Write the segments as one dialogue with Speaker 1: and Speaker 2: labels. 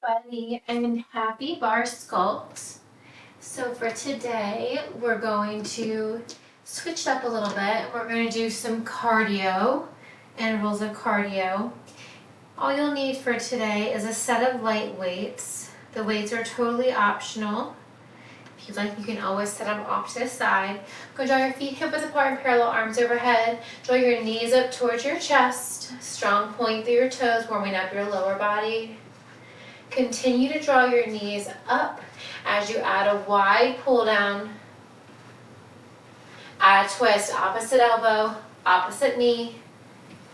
Speaker 1: Buddy and happy bar sculpt. So for today, we're going to switch it up a little bit. We're going to do some cardio, intervals of cardio. All you'll need for today is a set of light weights. The weights are totally optional. If you'd like, you can always set them off to the side. Go draw your feet hip width apart and parallel, arms overhead. Draw your knees up towards your chest. Strong point through your toes, warming up your lower body. Continue to draw your knees up as you add a wide pull down. Add a twist, opposite elbow, opposite knee.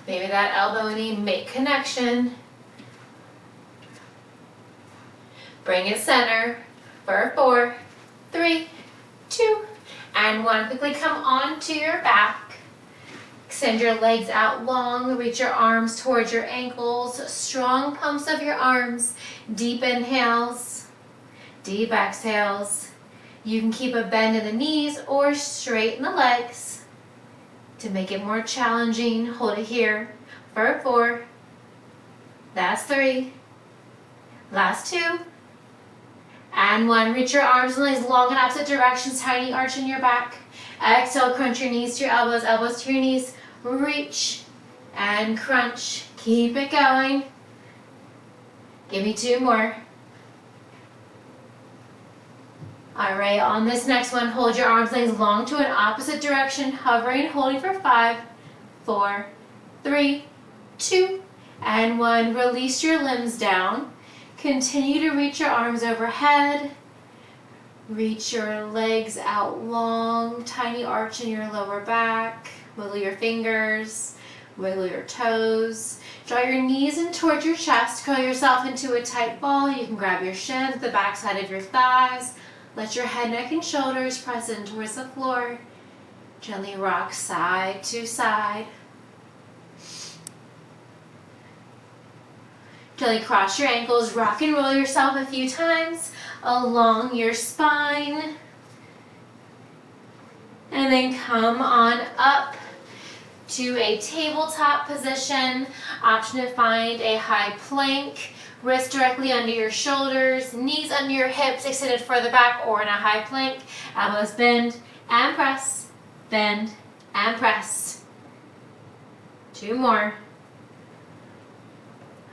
Speaker 1: Maybe that elbow and knee make connection. Bring it center for 4, 3, 2, and 1. Quickly come onto your back. Extend your legs out long, reach your arms towards your ankles, strong pumps of your arms, deep inhales, deep exhales. You can keep a bend in the knees or straighten the legs. To make it more challenging, hold it here for 4, that's 3, last 2, and 1. Reach your arms and legs long in opposite directions, tiny arch in your back. Exhale, crunch your knees to your elbows, elbows to your knees. Reach and crunch. Keep it going. Give me 2 more. All right, on this next one, hold your arms legs long to an opposite direction, hovering, holding for 5, 4, 3, 2, and 1. Release your limbs down. Continue to reach your arms overhead. Reach your legs out long, tiny arch in your lower back. Wiggle your fingers, wiggle your toes. Draw your knees in towards your chest. Curl yourself into a tight ball. You can grab your shins, the backside of your thighs. Let your head, neck, and shoulders press in towards the floor. Gently rock side to side. Gently cross your ankles. Rock and roll yourself a few times along your spine. And then come on up to a tabletop position. Option to find a high plank. Wrists directly under your shoulders, knees under your hips, extended further back or in a high plank. Elbows bend and press, bend and press. 2 more.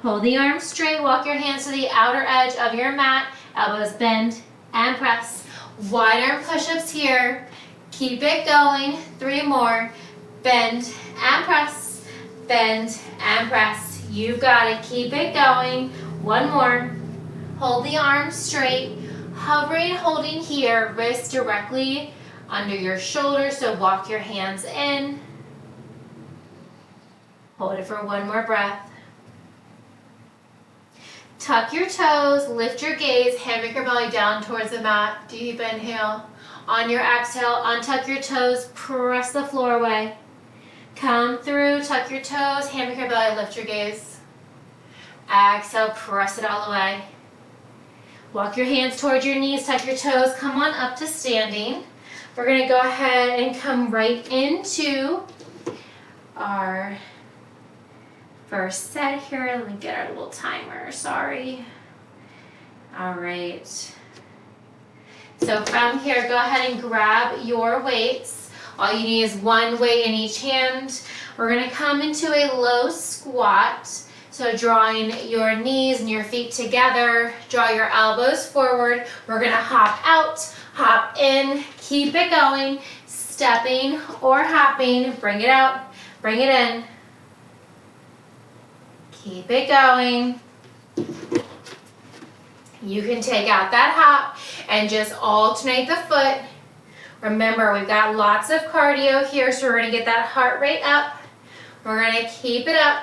Speaker 1: Hold the arms straight, walk your hands to the outer edge of your mat. Elbows bend and press. Wide arm push-ups here. Keep it going. 3 more. Bend and press. Bend and press. You've got it. Keep it going. 1 more. Hold the arms straight. Hovering, holding here. Wrists directly under your shoulders. So walk your hands in. Hold it for 1 more breath. Tuck your toes, lift your gaze, hammock your belly down towards the mat. Deep inhale. On your exhale, untuck your toes, press the floor away. Come through, tuck your toes, hammock your belly, lift your gaze. Exhale, press it all the way. Walk your hands towards your knees, tuck your toes, come on up to standing. We're going to go ahead and come right into our first set here. Let me get our little timer, sorry. All right. So from here, go ahead and grab your weights. All you need is 1 weight in each hand. We're gonna come into a low squat. So drawing your knees and your feet together, draw your elbows forward. We're gonna hop out, hop in, keep it going, stepping or hopping, bring it out, bring it in. Keep it going. You can take out that hop and just alternate the foot. Remember, we've got lots of cardio here, so we're gonna get that heart rate up. We're gonna keep it up.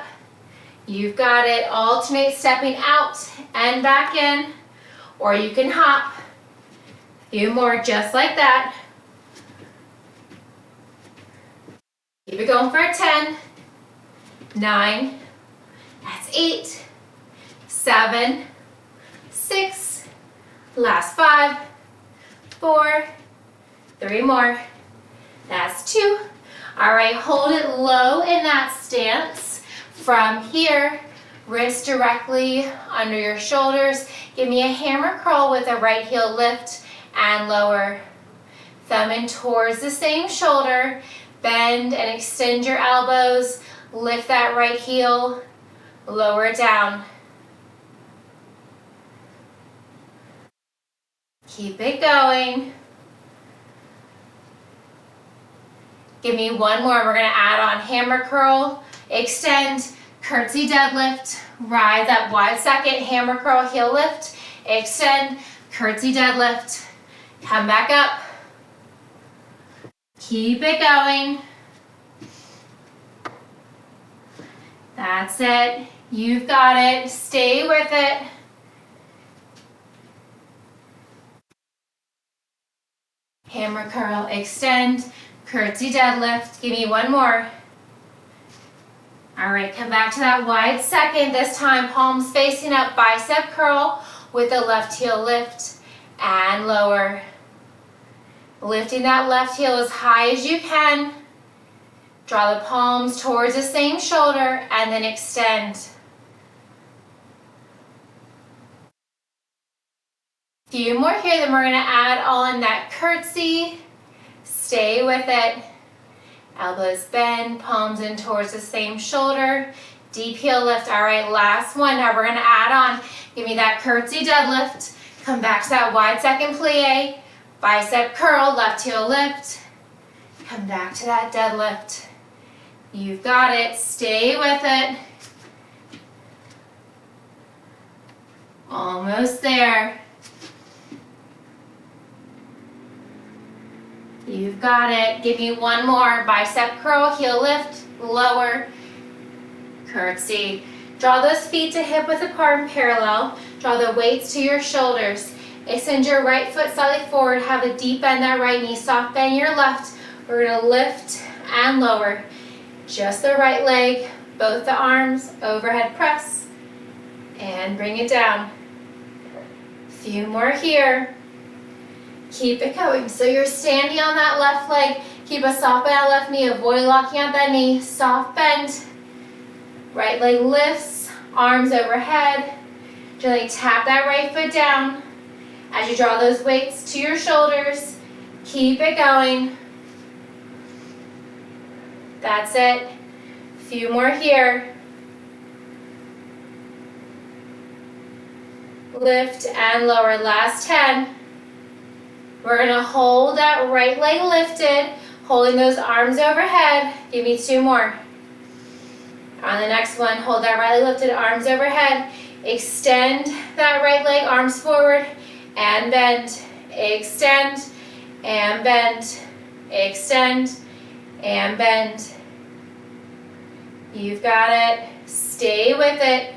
Speaker 1: You've got it. Alternate stepping out and back in, or you can hop. A few more just like that. Keep it going for 10, 9, that's 8, 7, 6, last 5, 4, 3 more, that's 2. All right, hold it low in that stance. From here, Wrist directly under your shoulders. Give me a hammer curl with a right heel lift and lower. Thumb in towards the same shoulder. Bend and extend your elbows. Lift that right heel. Lower it down. Keep it going. Give me one more. We're going to add on hammer curl, extend, curtsy deadlift, rise up wide second, hammer curl, heel lift, extend, curtsy deadlift, come back up. Keep it going. That's it. You've got it. Stay with it. Hammer curl, extend, curtsy deadlift. Give me one more. All right, come back to that wide second. This time, palms facing up, bicep curl with the left heel lift and lower. Lifting that left heel as high as you can. Draw the palms towards the same shoulder and then extend. Few more here, then we're going to add on that curtsy. Stay with it. Elbows bend, palms in towards the same shoulder. Deep heel lift. All right, last one. Now we're going to add on. Give me that curtsy deadlift. Come back to that wide second plie. Bicep curl, left heel lift. Come back to that deadlift. You've got it. Stay with it. Almost there. You've got it. Give me one more. Bicep curl, heel lift, lower, curtsy. Draw those feet to hip width apart and parallel. Draw the weights to your shoulders. Extend your right foot slightly forward. Have a deep bend that right knee. Soft bend your left. We're going to lift and lower. Just the right leg. Both the arms. Overhead press. And bring it down. Few more here. Keep it going. So you're standing on that left leg. Keep a soft bend on left knee. Avoid locking out that knee. Soft bend. Right leg lifts. Arms overhead. Gently tap that right foot down. As you draw those weights to your shoulders, keep it going. That's it. Few more here. Lift and lower. Last 10. We're going to hold that right leg lifted, holding those arms overhead. Give me 2 more. On the next one, hold that right leg lifted, arms overhead. Extend that right leg, arms forward, and bend. Extend, and bend. Extend, and bend. You've got it. Stay with it.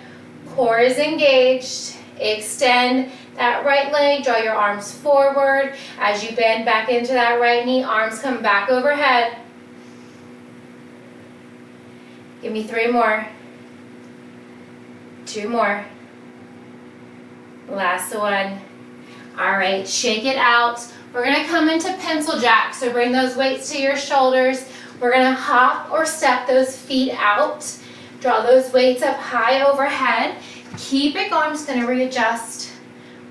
Speaker 1: Core is engaged. Extend that right leg. Draw your arms forward. As you bend back into that right knee, arms come back overhead. Give me 3 more. 2 more. Last one. All right, shake it out. We're going to come into pencil jack. So bring those weights to your shoulders. We're going to hop or step those feet out. Draw those weights up high overhead. Keep it going. I'm just going to readjust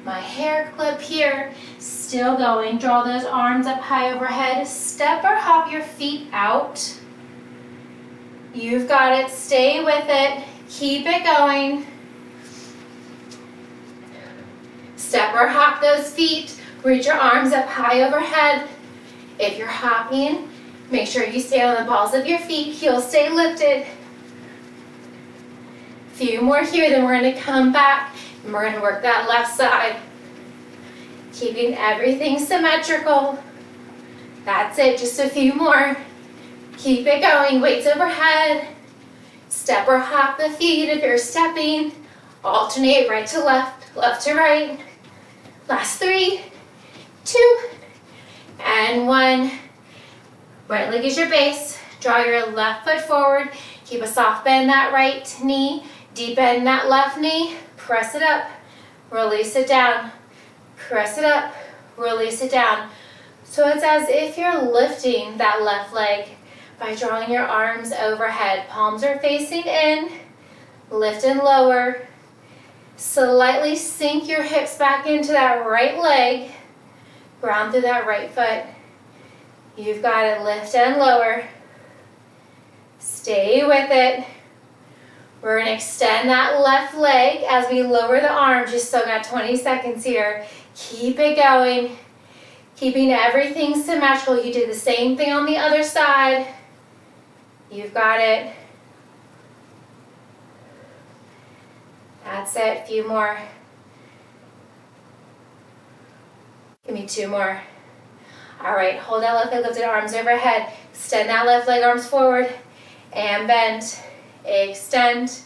Speaker 1: my hair clip here. Still going. Draw those arms up high overhead. Step or hop your feet out. You've got it. Stay with it. Keep it going. Step or hop those feet. Reach your arms up high overhead. If you're hopping, make sure you stay on the balls of your feet. Heels stay lifted. Few more here, then we're going to come back and we're going to work that left side. Keeping everything symmetrical. That's it, just a few more. Keep it going, weights overhead. Step or hop the feet if you're stepping. Alternate right to left, left to right. Last 3, 2, and 1. Right leg is your base. Draw your left foot forward. Keep a soft bend that right knee. Deep bend that left knee. Press it up. Release it down. Press it up. Release it down. So it's as if you're lifting that left leg by drawing your arms overhead. Palms are facing in. lift and lower. Slightly sink your hips back into that right leg. Ground through that right foot. You've got it, lift and lower. Stay with it. We're gonna extend that left leg as we lower the arms. You still got 20 seconds here. Keep it going. Keeping everything symmetrical. You did the same thing on the other side. You've got it. That's it, a few more. Give me 2 more. All right, hold that left leg lifted, arms overhead. Extend that left leg, arms forward, and bend. Extend,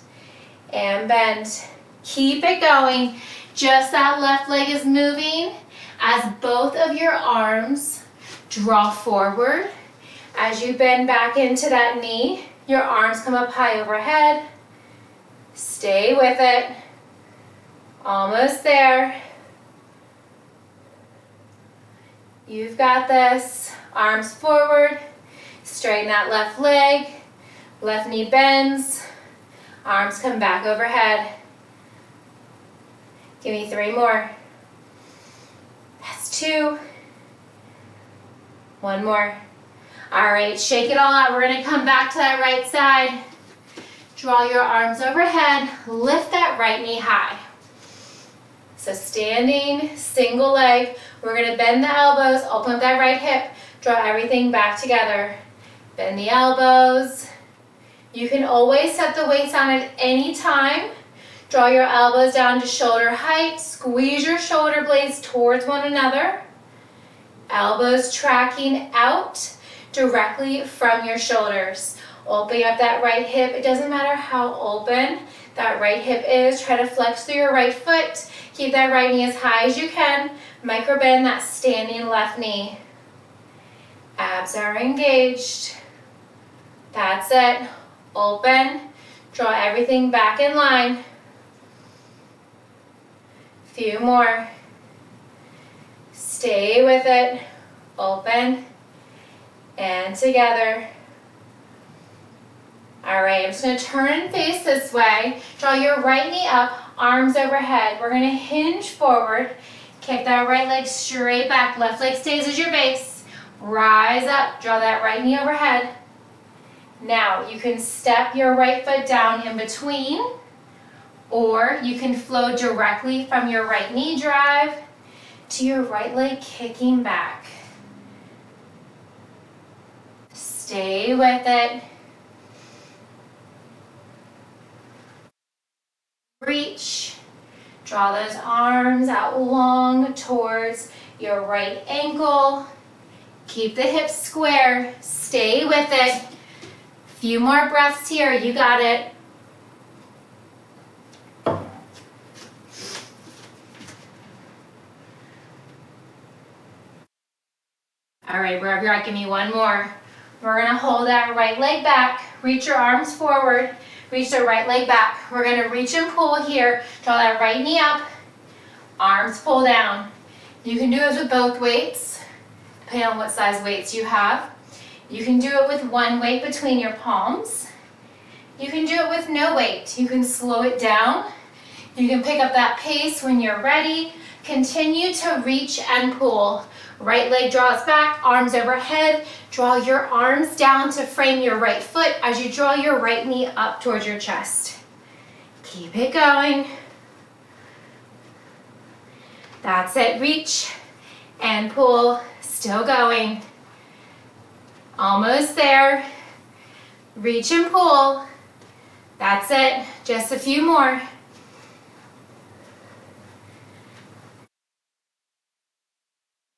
Speaker 1: and bend. Keep it going. Just that left leg is moving as both of your arms draw forward. As you bend back into that knee, your arms come up high overhead. Stay with it. Almost there. You've got this. Arms forward. Straighten that left leg. Left knee bends. Arms come back overhead. Give me 3 more. That's 2. 1 more. All right, shake it all out. We're gonna come back to that right side. Draw your arms overhead. Lift that right knee high. So standing, single leg. We're gonna bend the elbows, open up that right hip, draw everything back together. Bend the elbows. You can always set the weights on at any time. Draw your elbows down to shoulder height. Squeeze your shoulder blades towards one another. Elbows tracking out directly from your shoulders. Open up that right hip. It doesn't matter how open that right hip is. Try to flex through your right foot. Keep that right knee as high as you can. Micro bend that standing left knee. Abs are engaged. That's it. Open. Draw everything back in line. Few more. Stay with it. Open. And together. All right, I'm just gonna turn and face this way. Draw your right knee up, arms overhead. We're gonna hinge forward. Kick that right leg straight back. Left leg stays as your base. Rise up, draw that right knee overhead. Now, you can step your right foot down in between, or you can flow directly from your right knee drive to your right leg kicking back. Stay with it. Reach. Draw those arms out long towards your right ankle. Keep the hips square. Stay with it. Few more breaths here. You got it. All right, wherever you're at, give me 1 more. We're gonna hold that right leg back. Reach your arms forward. Reach the right leg back. We're gonna reach and pull here. Draw that right knee up. Arms pull down. You can do this with both weights, depending on what size weights you have. You can do it with 1 weight between your palms. You can do it with no weight. You can slow it down. You can pick up that pace when you're ready. Continue to reach and pull. Right leg draws back, arms overhead. Draw your arms down to frame your right foot as you draw your right knee up towards your chest. Keep it going. That's it. Reach and pull. Still going. Almost there. Reach and pull. That's it. Just a few more.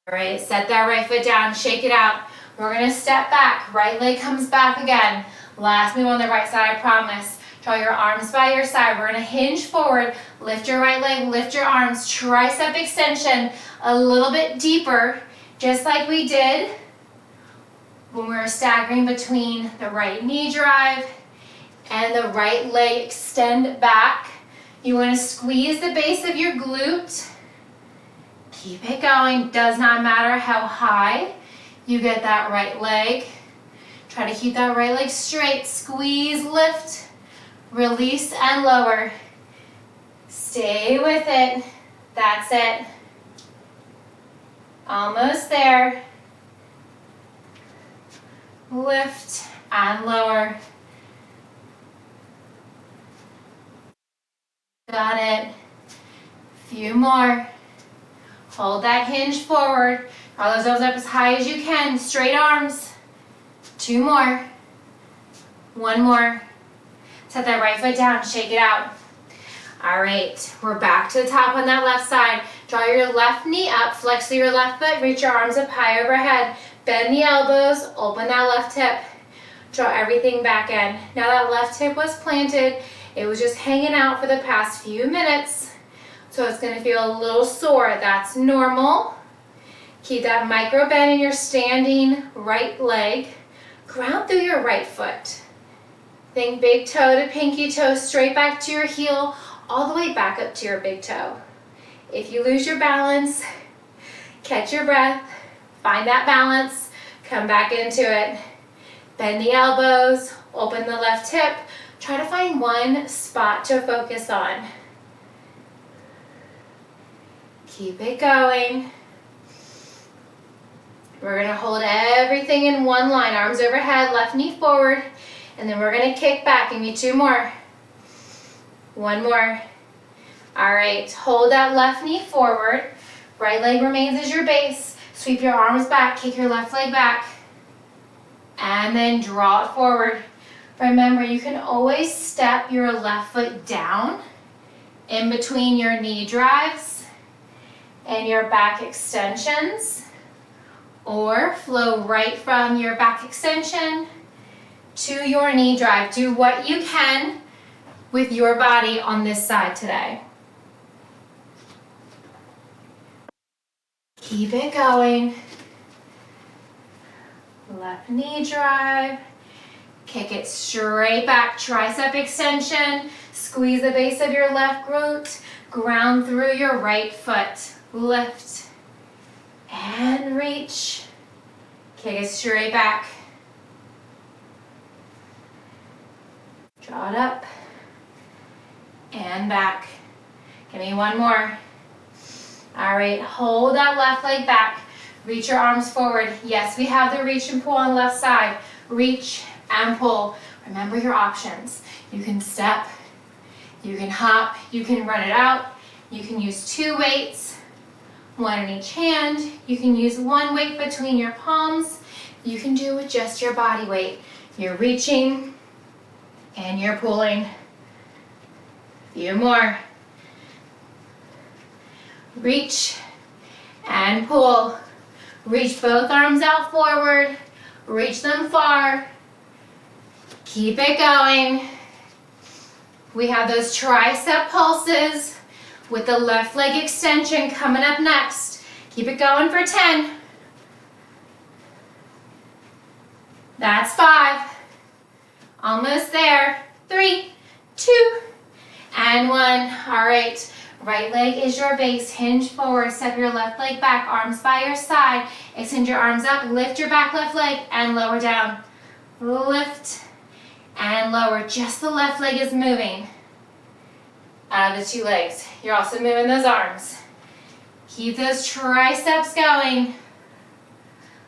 Speaker 1: All right, set that right foot down, shake it out. We're gonna step back, right leg comes back again. Last move on the right side, I promise. Draw your arms by your side. We're gonna hinge forward, lift your right leg, lift your arms, tricep extension, a little bit deeper, just like we did when we were staggering between the right knee drive and the right leg extend back. You wanna squeeze the base of your glute. Keep it going. Does not matter how high you get that right leg. Try to keep that right leg straight. Squeeze, lift. Release and lower. Stay with it. That's it. Almost there. Lift and lower. Got it. Few more. Hold that hinge forward. Draw those elbows up as high as you can. Straight arms. 2 more. 1 more. Set that right foot down. Shake it out. All right. We're back to the top on that left side. Draw your left knee up. Flex through your left foot. Reach your arms up high overhead. Bend the elbows. Open that left hip. Draw everything back in. Now that left hip was planted. It was just hanging out for the past few minutes. So it's going to feel a little sore. That's normal. Keep that micro bend in your standing right leg. Ground through your right foot. Think big toe to pinky toe, straight back to your heel, all the way back up to your big toe. If you lose your balance, catch your breath, find that balance, come back into it. Bend the elbows, open the left hip. Try to find one spot to focus on. Keep it going. We're going to hold everything in one line. Arms overhead, left knee forward. And then we're going to kick back. Give me 2 more. 1 more. All right. Hold that left knee forward. Right leg remains as your base. Sweep your arms back. Kick your left leg back. And then draw it forward. Remember, you can always step your left foot down in between your knee drives and your back extensions, or flow right from your back extension to your knee drive. Do what you can with your body on this side today. Keep it going. Left knee drive. Kick it straight back, tricep extension. Squeeze the base of your left glute. Ground through your right foot. Lift and reach. Kick it straight back. Draw it up and back. Give me 1 more. All right, hold that left leg back. Reach your arms forward. Yes, we have the reach and pull on the left side. Reach and pull. Remember your options. You can step, you can hop, you can run it out. You can use 2 weights, 1 in each hand. You can use 1 weight between your palms. You can do with just your body weight. You're reaching and you're pulling. Few more. Reach and pull. Reach both arms out forward. Reach them far. Keep it going. We have those tricep pulses with the left leg extension coming up next. Keep it going for 10. That's 5. Almost there. 3, 2, and 1. All right. Right leg is your base. Hinge forward. Step your left leg back. Arms by your side. Extend your arms up. Lift your back left leg and lower down. Lift and lower. Just the left leg is moving out of the 2 legs. You're also moving those arms. Keep those triceps going.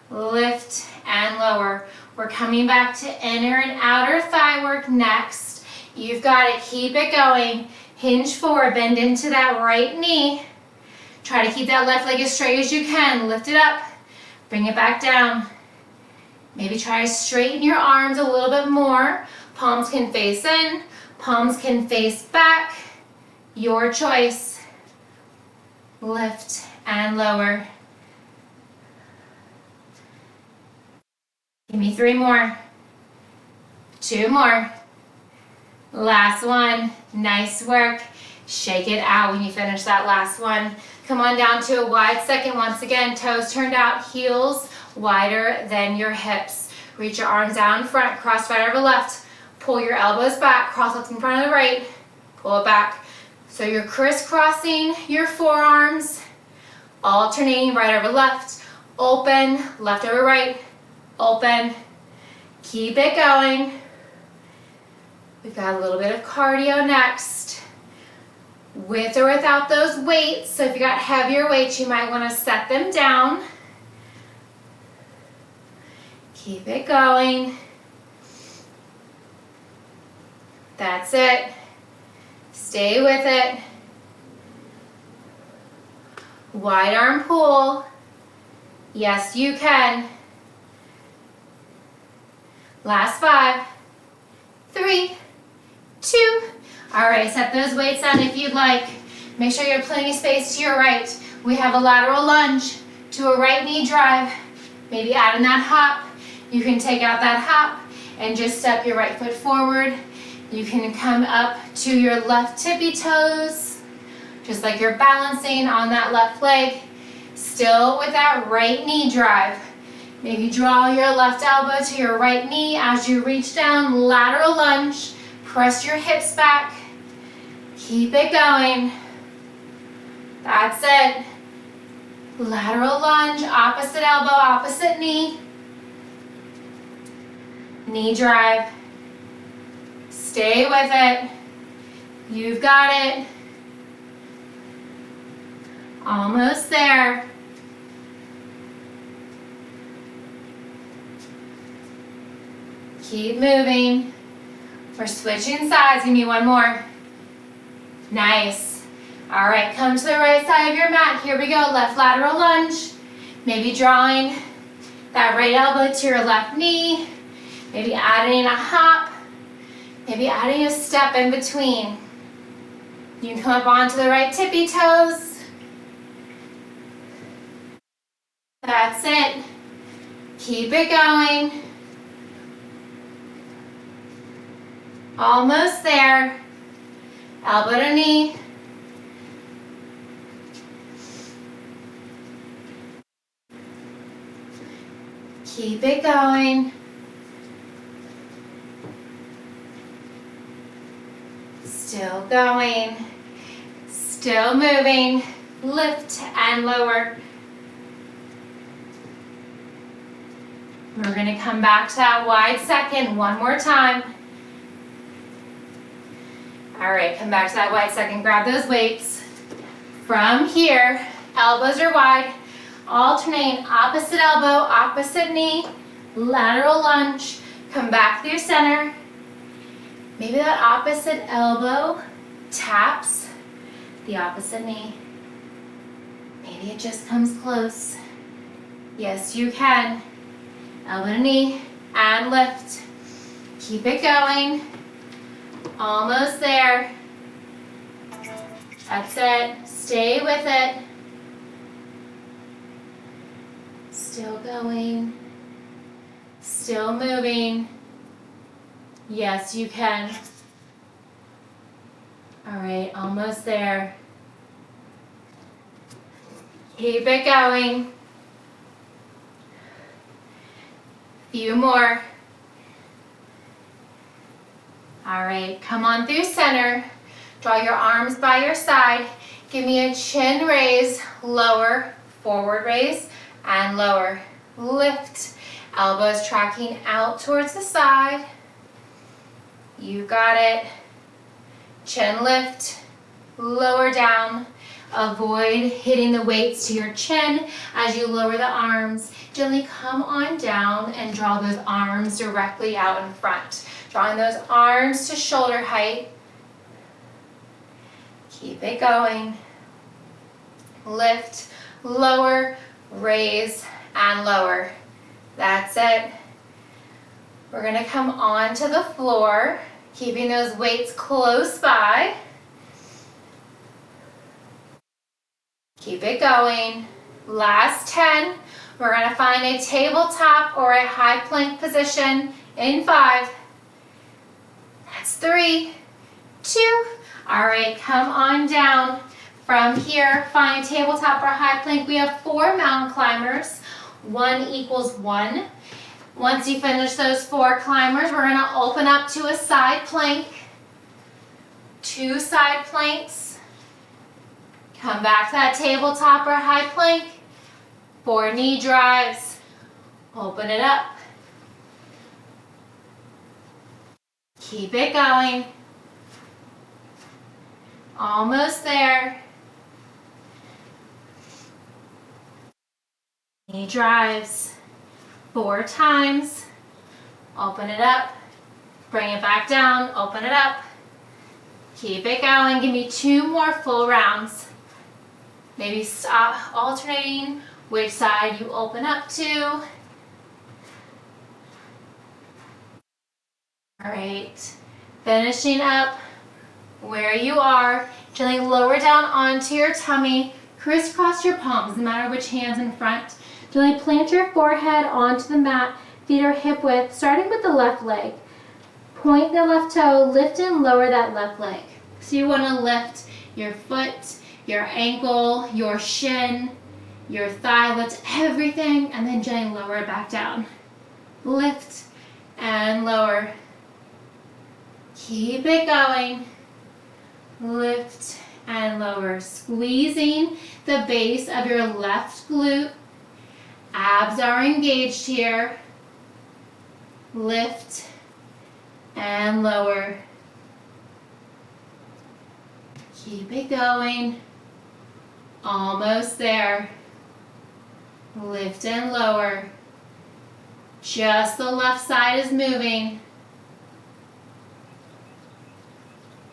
Speaker 1: Lift and lower. We're coming back to inner and outer thigh work next. You've got it. Keep it going. Hinge forward. Bend into that right knee. Try to keep that left leg as straight as you can. Lift it up. Bring it back down. Maybe try to straighten your arms a little bit more. Palms can face in. Palms can face back. Your choice. Lift and lower. Give me 3 more. 2 more. Last one. Nice work. Shake it out when you finish that last one. Come on down to a wide second. Once again, toes turned out, heels wider than your hips. Reach your arms out in front, cross right over left. Pull your elbows back, cross left in front of the right. Pull it back. So you're crisscrossing your forearms, alternating right over left, open, left over right, open. Keep it going. We've got a little bit of cardio next. With or without those weights. So if you got heavier weights, you might want to set them down. Keep it going. That's it. Stay with it. Wide arm pull. Yes, you can. Last 5, 3, 2. All right, set those weights down if you'd like. Make sure you have plenty of space to your right. We have a lateral lunge to a right knee drive. Maybe add in that hop. You can take out that hop and just step your right foot forward. You can come up to your left tippy toes, just like you're balancing on that left leg. Still with that right knee drive. Maybe draw your left elbow to your right knee as you reach down, lateral lunge. Press your hips back. Keep it going. That's it. Lateral lunge, opposite elbow, opposite knee. Knee drive. Stay with it. You've got it. Almost there. Keep moving. We're switching sides. Give me one more. Nice. All right, come to the right side of your mat. Here we go. Left lateral lunge. Maybe drawing that right elbow to your left knee. Maybe adding a hop. Maybe adding a step in between. You can come up onto the right tippy toes. That's it. Keep it going. Almost there. Elbow to knee. Keep it going. Still going. Still moving. Lift and lower. We're going to come back to that wide second one more time. All right, come back to that wide second. Grab those weights. From here, elbows are wide. Alternate opposite elbow, opposite knee, lateral lunge. Come back through center. Maybe that opposite elbow taps the opposite knee. Maybe it just comes close. Yes, you can. Elbow to knee and lift. Keep it going. Almost there. That's it. Stay with it. Still going. Still moving. Yes, you can. All right, almost there. Keep it going. Few more. All right, come on through center. Draw your arms by your side. Give me a chin raise, lower, forward raise, and lower. Lift. Elbows tracking out towards the side. You got it. Chin lift, lower down. Avoid hitting the weights to your chin as you lower the arms. Gently come on down and draw those arms directly out in front. Drawing those arms to shoulder height. Keep it going. Lift, lower, raise, and lower. That's it. We're going to come onto the floor, keeping those weights close by. Keep it going. Last 10. We're going to find a tabletop or a high plank position in 5. That's 3, 2. All right, come on down. From here, find a tabletop or high plank. We have 4 mountain climbers. 1 equals 1. Once you finish those 4 climbers, we're going to open up to a side plank. 2 side planks. Come back to that tabletop or high plank. 4 knee drives. Open it up. Keep it going. Almost there. Knee drives 4 times. Open it up. Bring it back down. Open it up. Keep it going. Give me 2 more full rounds. Maybe stop alternating which side you open up to. All right. Finishing up where you are. Gently lower down onto your tummy. Crisscross your palms, no matter which hand's in front. Gently plant your forehead onto the mat. Feet are hip width, starting with the left leg. Point the left toe, lift and lower that left leg. So you want to lift your foot, your ankle, your shin, your thigh, lift everything, and then gently lower it back down. Lift and lower. Keep it going. Lift and lower. Squeezing the base of your left glute. Abs are engaged here. Lift and lower. Keep it going. Almost there. Lift and lower. Just the left side is moving.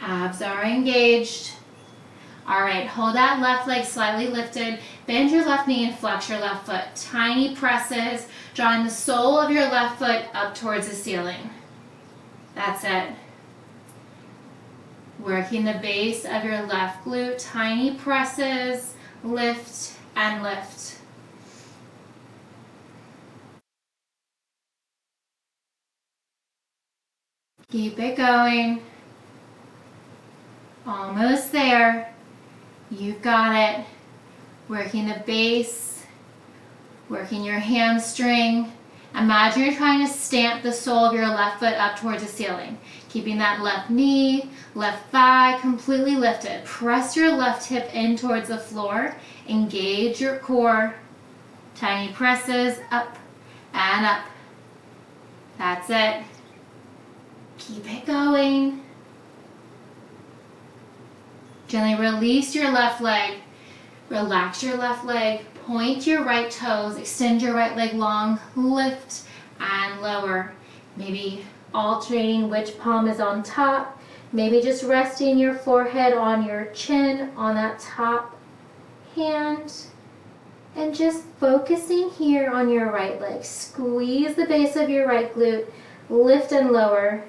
Speaker 1: Abs are engaged. All right, hold that left leg slightly lifted. Bend your left knee and flex your left foot. Tiny presses, drawing the sole of your left foot up towards the ceiling. That's it. Working the base of your left glute. Tiny presses, lift and lift. Keep it going. Almost there. You've got it. Working the base, working your hamstring. Imagine you're trying to stamp the sole of your left foot up towards the ceiling. Keeping that left knee, left thigh completely lifted. Press your left hip in towards the floor. Engage your core. Tiny presses up and up. That's it. Keep it going. Gently release your left leg. Relax your left leg. Point your right toes. Extend your right leg long. Lift and lower. Maybe alternating which palm is on top. Maybe just resting your forehead on your chin on that top hand. And just focusing here on your right leg. Squeeze the base of your right glute. Lift and lower.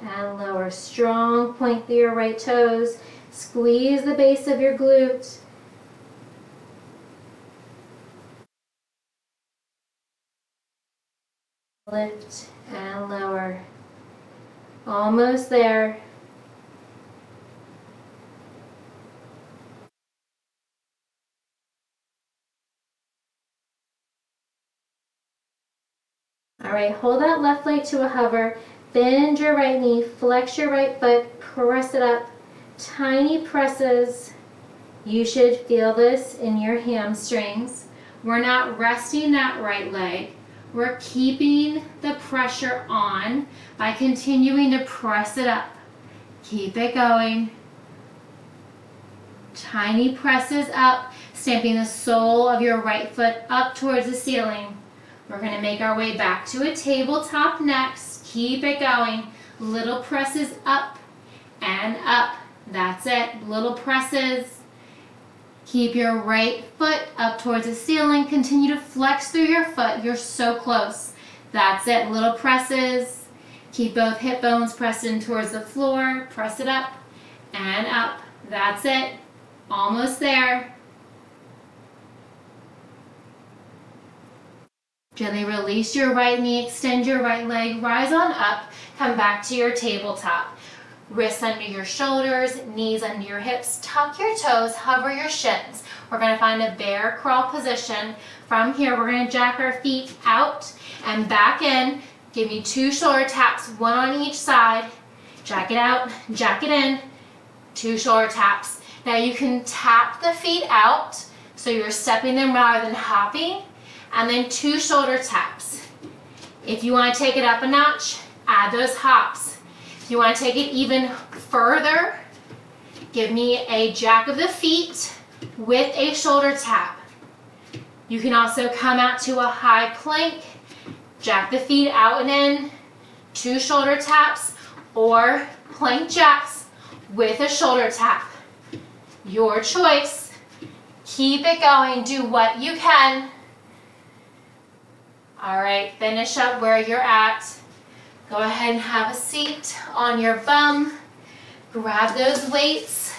Speaker 1: And lower. Strong point through your right toes. Squeeze the base of your glute. Lift and lower. Almost there. All right, hold that left leg to a hover. Bend your right knee, flex your right foot, press it up. Tiny presses. You should feel this in your hamstrings. We're not resting that right leg. We're keeping the pressure on by continuing to press it up. Keep it going. Tiny presses up, stamping the sole of your right foot up towards the ceiling. We're going to make our way back to a tabletop next. Keep it going. Little presses up and up. That's it. Little presses. Keep your right foot up towards the ceiling. Continue to flex through your foot. You're so close. That's it. Little presses. Keep both hip bones pressed in towards the floor. Press it up and up. That's it. Almost there. Gently release your right knee, extend your right leg, rise on up, come back to your tabletop. Wrists under your shoulders, knees under your hips, tuck your toes, hover your shins. We're going to find a bear crawl position. From here, we're going to jack our feet out and back in. Give me 2 shoulder taps, 1 on each side. Jack it out, jack it in, 2 shoulder taps. Now you can tap the feet out. So you're stepping them rather than hopping. And then 2 shoulder taps. If you want to take it up a notch, add those hops. If you want to take it even further, give me a jack of the feet with a shoulder tap. You can also come out to a high plank, jack the feet out and in, 2 shoulder taps, or plank jacks with a shoulder tap. Your choice. Keep it going. Do what you can. All right, finish up where you're at. Go ahead and have a seat on your bum. Grab those weights.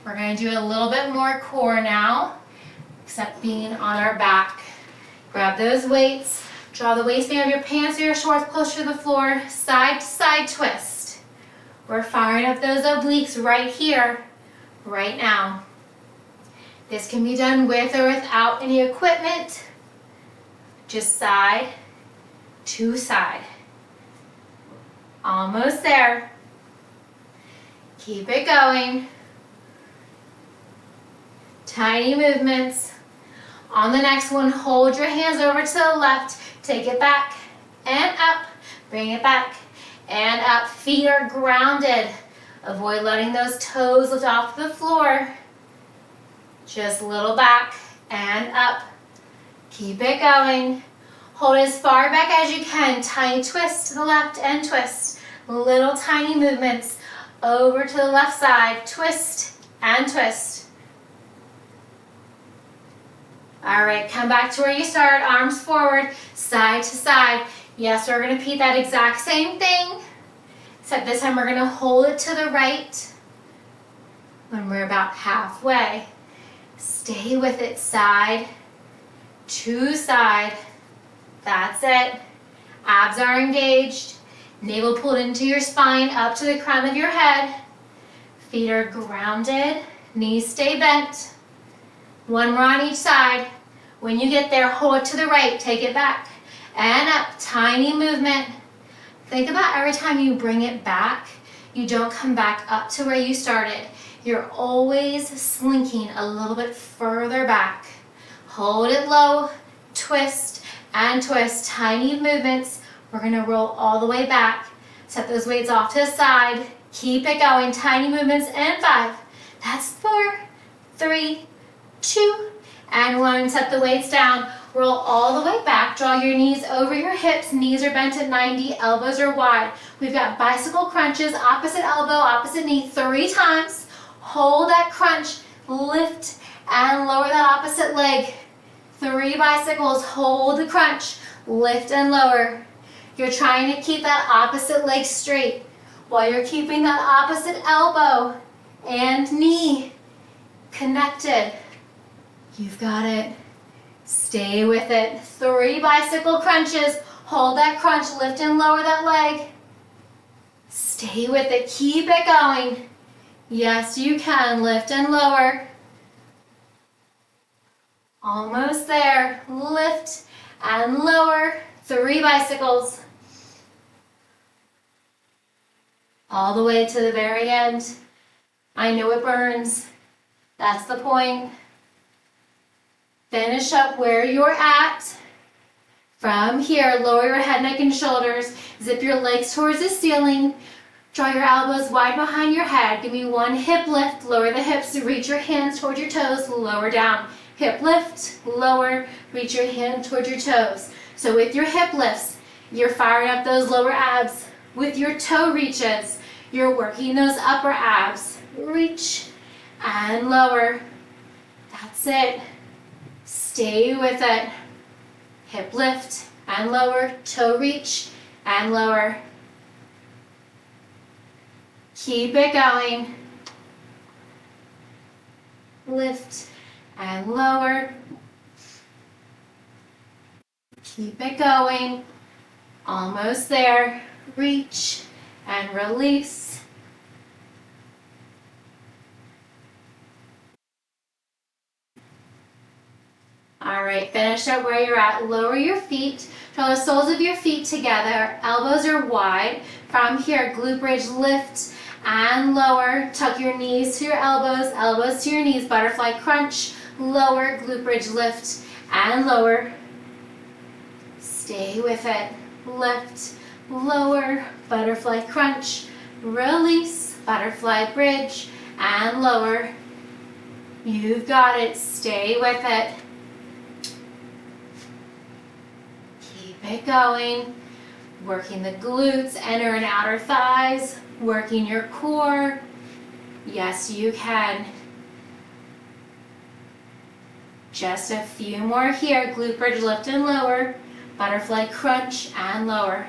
Speaker 1: We're going to do a little bit more core now, except being on our back. Grab those weights. Draw the waistband of your pants or your shorts closer to the floor. Side to side twist. We're firing up those obliques right here, right now. This can be done with or without any equipment. Just side to side. Almost there. Keep it going. Tiny movements. On the next one, hold your hands over to the left. Take it back and up. Bring it back and up. Feet are grounded. Avoid letting those toes lift off the floor. Just a little back and up. Keep it going. Hold as far back as you can. Tiny twist to the left and twist. Little tiny movements. Over to the left side. Twist and twist. All right, come back to where you started. Arms forward, side to side. Yes, we're going to repeat that exact same thing, except this time we're going to hold it to the right when we're about halfway. Stay with it, side to side. That's it. Abs are engaged. Navel pulled into your spine, up to the crown of your head. Feet are grounded. Knees stay bent. One more on each side. When you get there, hold it to the right. Take it back and up. Tiny movement. Think about every time you bring it back, you don't come back up to where you started. You're always slinking a little bit further back. Hold it low, twist and twist. Tiny movements. We're going to roll all the way back. Set those weights off to the side. Keep it going. Tiny movements in 5. That's 4, 3, 2, and 1. Set the weights down. Roll all the way back. Draw your knees over your hips. Knees are bent at 90. Elbows are wide. We've got bicycle crunches. Opposite elbow, opposite knee 3 times. Hold that crunch. Lift and lower that opposite leg. 3 bicycles. Hold the crunch. Lift and lower. You're trying to keep that opposite leg straight while you're keeping that opposite elbow and knee connected. You've got it. Stay with it. 3 bicycle crunches. Hold that crunch. Lift and lower that leg. Stay with it. Keep it going. Yes, you can. Lift and lower. Almost there. Lift and lower. 3 bicycles. All the way to the very end. I know it burns. That's the point. Finish up where you're at. From here, lower your head, neck, and shoulders. Zip your legs towards the ceiling. Draw your elbows wide behind your head. Give me 1 hip lift. Lower the hips. Reach your hands towards your toes. Lower down. Hip lift. Lower. Reach your hand towards your toes. So with your hip lifts, you're firing up those lower abs. With your toe reaches, you're working those upper abs. Reach and lower. That's it. Stay with it. Hip lift and lower. Toe reach and lower. Keep it going. Lift and lower. Keep it going. Almost there. Reach and release. All right, finish up where you're at. Lower your feet. Draw the soles of your feet together. Elbows are wide. From here, glute bridge, lift and lower. Tuck your knees to your elbows, elbows to your knees. Butterfly crunch. lower, glute bridge lift and lower. Stay with it. Lift, lower, butterfly crunch, release, butterfly bridge and lower. You've got it. Stay with it. Keep it going. Working the glutes, inner and outer thighs, working your core. Yes, you can. Just a few more here. Glute bridge lift and lower. Butterfly crunch and lower.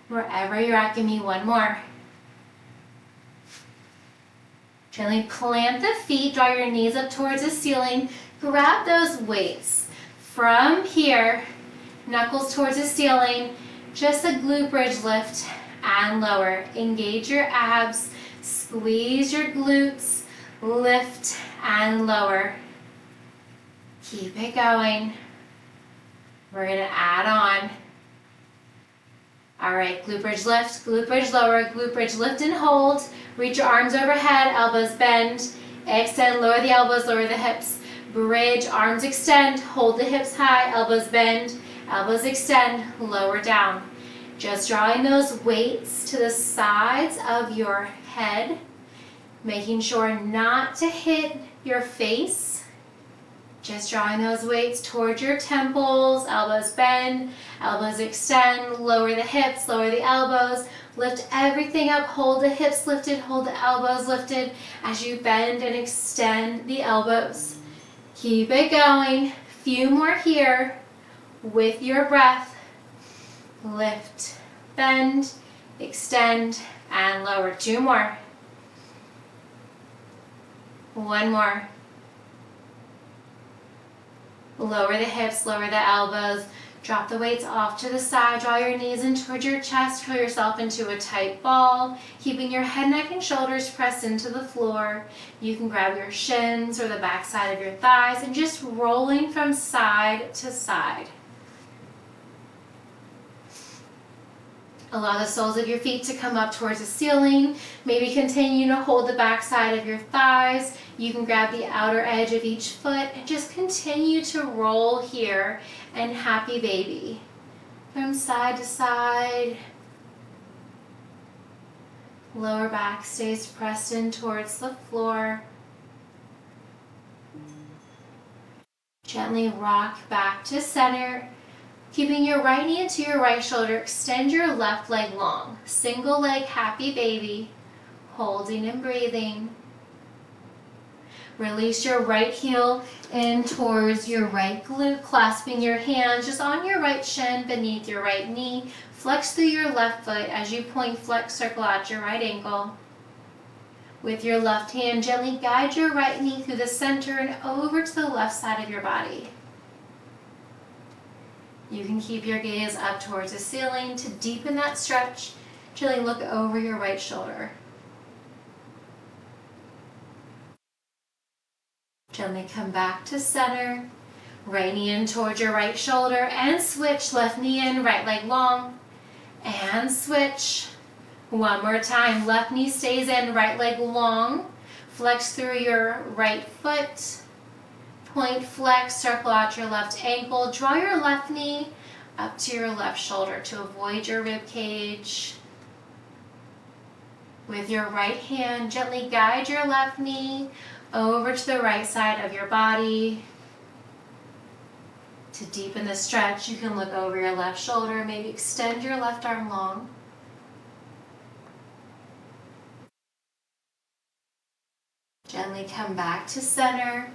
Speaker 1: Wherever you're at, give me one more. Gently plant the feet, draw your knees up towards the ceiling. Grab those weights. From here, knuckles towards the ceiling, just a glute bridge lift and lower. Engage your abs, squeeze your glutes, lift and lower. Keep it going. We're gonna add on. All right, glute bridge lift, glute bridge lower, glute bridge lift and hold. Reach your arms overhead, elbows bend. Extend, lower the elbows, lower the hips. Bridge, arms extend, hold the hips high, elbows bend, elbows extend, lower down. Just drawing those weights to the sides of your head, making sure not to hit your face. Just drawing those weights towards your temples, elbows bend, elbows extend, lower the hips, lower the elbows, lift everything up, hold the hips lifted, hold the elbows lifted as you bend and extend the elbows. Keep it going. Few more here with your breath. Lift, bend, extend, and lower. Two more. One more. Lower the hips, lower the elbows. Drop the weights off to the side. Draw your knees in towards your chest. Curl yourself into a tight ball, keeping your head, neck, and shoulders pressed into the floor. You can grab your shins or the back side of your thighs and just rolling from side to side. Allow the soles of your feet to come up towards the ceiling. Maybe continue to hold the back side of your thighs. You can grab the outer edge of each foot and just continue to roll here and happy baby. From side to side. Lower back stays pressed in towards the floor. Gently rock back to center. Keeping your right knee into your right shoulder, extend your left leg long. Single leg happy baby, holding and breathing. Release your right heel in towards your right glute, clasping your hands just on your right shin beneath your right knee. Flex through your left foot as you point, flex, circle out your right ankle. With your left hand, gently guide your right knee through the center and over to the left side of your body. You can keep your gaze up towards the ceiling to deepen that stretch. Gently look over your right shoulder. Gently come back to center. Right knee in towards your right shoulder and switch. Left knee in, right leg long. And switch. One more time. Left knee stays in, right leg long. Flex through your right foot. Point, flex, circle out your left ankle. Draw your left knee up to your left shoulder to avoid your rib cage. With your right hand, gently guide your left knee over to the right side of your body. To deepen the stretch, you can look over your left shoulder, maybe extend your left arm long. Gently come back to center.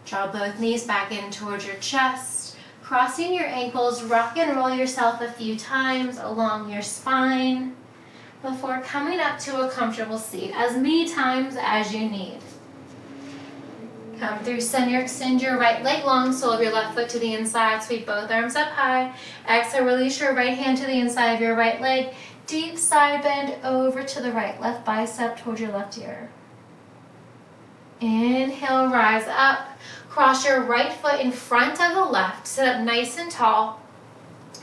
Speaker 1: Draw both knees back in towards your chest. Crossing your ankles, rock and roll yourself a few times along your spine before coming up to a comfortable seat as many times as you need. Come through center, extend your right leg long, sole of your left foot to the inside, sweep both arms up high. Exhale, release your right hand to the inside of your right leg. Deep side bend over to the right, left bicep towards your left ear. Inhale, rise up. Cross your right foot in front of the left. Sit up nice and tall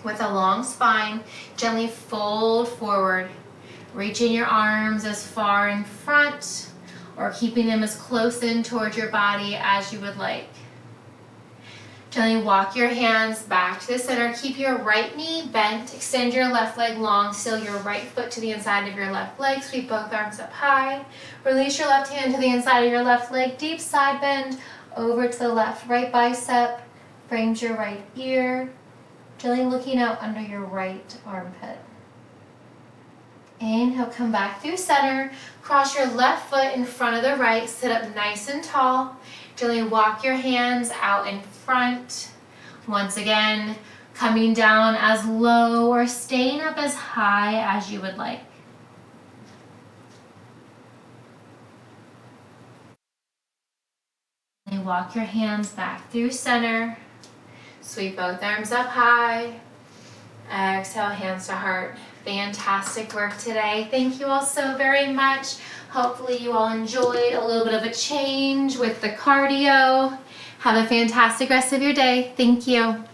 Speaker 1: with a long spine. Gently fold forward. Reaching your arms as far in front or keeping them as close in towards your body as you would like. Gently walk your hands back to the center. Keep your right knee bent. Extend your left leg long. Seal your right foot to the inside of your left leg. Sweep both arms up high. Release your left hand to the inside of your left leg. Deep side bend over to the left. Right bicep frames your right ear. Gently looking out under your right armpit. Inhale, come back through center. Cross your left foot in front of the right. Sit up nice and tall. Gently walk your hands out in front. Once again, coming down as low or staying up as high as you would like. Gently walk your hands back through center. Sweep both arms up high. Exhale, hands to heart. Fantastic work today. Thank you all so very much. Hopefully you all enjoyed a little bit of a change with the cardio. Have a fantastic rest of your day. Thank you.